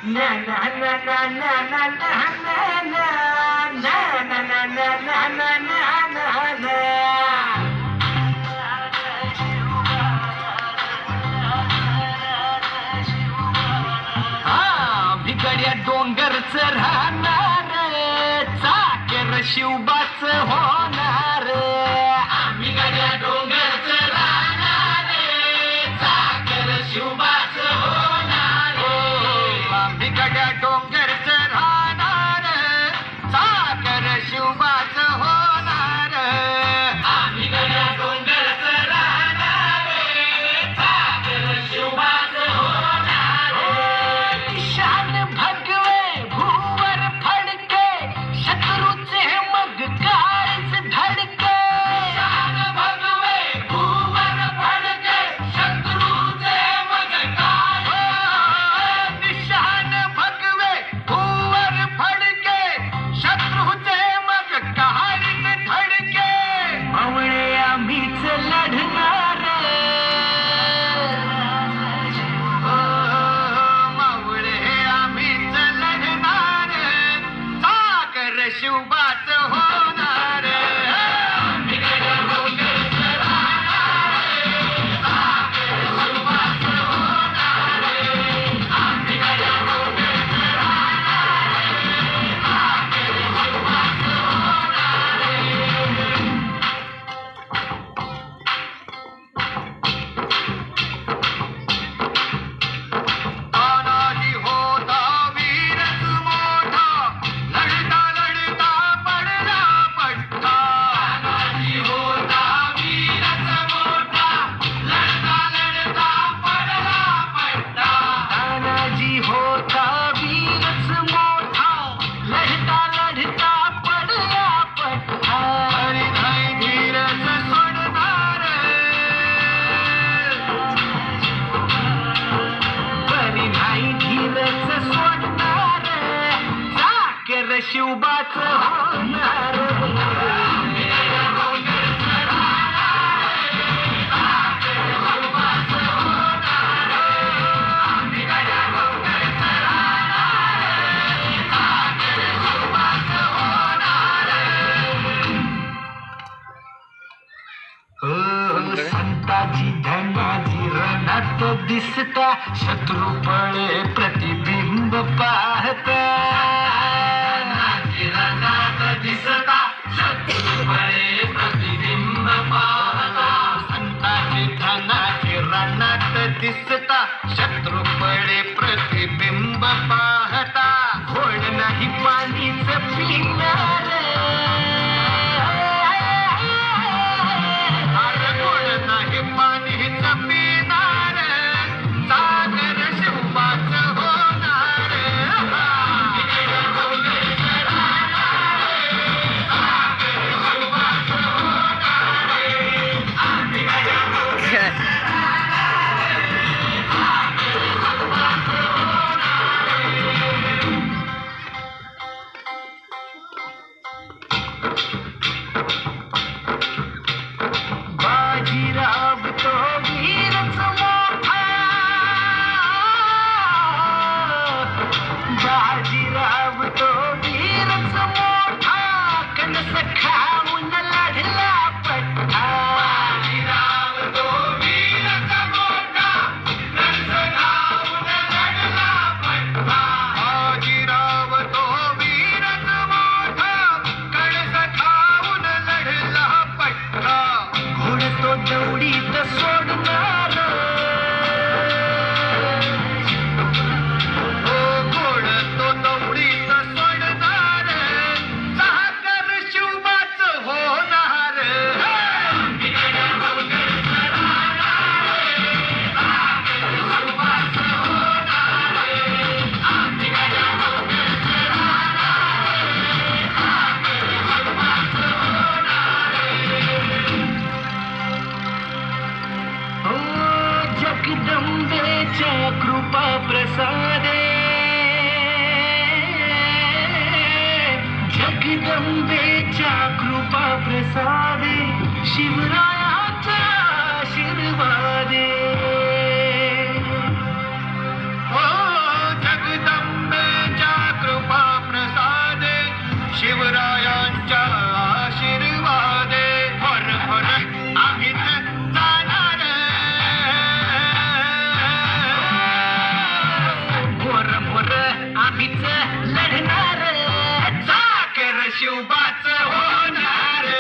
ना ना ना ना ना ना ना ना ना ना ना ना ना ना ना ना. भिकड्या डोंगरच राहणार चाकर शिवबाच होणार. भिकड्या डोंगरच राहणार चाकर शिवबाच होणार. भिकड्या डोंगरच राहणार चाकर शिवबाच होणार. भिकड्या डोंगरच राहणार चाकर शिवबाच होणार. शान भगवे भूवर फडके शत्रूचे मग काळीच धडके. शान भगवे भूवर फडके शत्रूचे मग काळीच. शान भगवे भूवर फडके शत्रूचे मग काळीच धडके. मावळे आम्हीच लढणार. शिवबाच होणार. भिकड्या डोंगरच राहणार चाकर शिवबाच होणार. भिकड्या डोंगरच राहणार चाकर शिवबाच होणार. तानाजी होता वीरच मोठा लढता लढता पडला पट्टा. तानाजी होता वीरच मोठा लढता लढता पडला पट्टा. तानाजी होता वीरच मोठा लढता लढता पडला पट्टा. हरी नाही धीरच सोडणार. बरी नाही धीरच सोडणार चाकर शिवबाच होणार. संताजी धनाजी रणात दिसता शत्रू पळे प्रतिबिंब पाहता. रणात दिसता शत्रू पळे प्रतिबिंब पाहता. संताजी धनाजी रणात दिसता शत्रू पळे प्रतिबिंब पाहता. घोड नाही पाणीच पिणार. पाणीच पिणार चाकर शिवबाच होणार. भिकड्या डोंगरच राहणार चाकर शिवबाच होणार. भिकड्या डोंगरच बाजीराव तो वीरच मोठा. बाजीराव तो वीरच मोठा कणस खाऊन लढला पट्टा. बाजीराव तो वीरच मोठा कणस खाऊन लढला पट्टा. बाजीराव तो वीरच मोठा कणस खाऊन लढला पट्टा. घोड तो दौडीत सोडणार. घोड तो दौडीत सोडणार चाकर शिवबाच होणार. भिकड्या डोंगरच राहणार चाकर शिवबाच होणार. भिकड्या डोंगरच राहणार चाकर शिवबाच होणार. जगदंबेच्या कृपा प्रसादे. जगदंबेच्या कृपा प्रसादे शिवरायाचा आशीर्वादे. जगदंबे लढणार चाकर शिवबाच होणार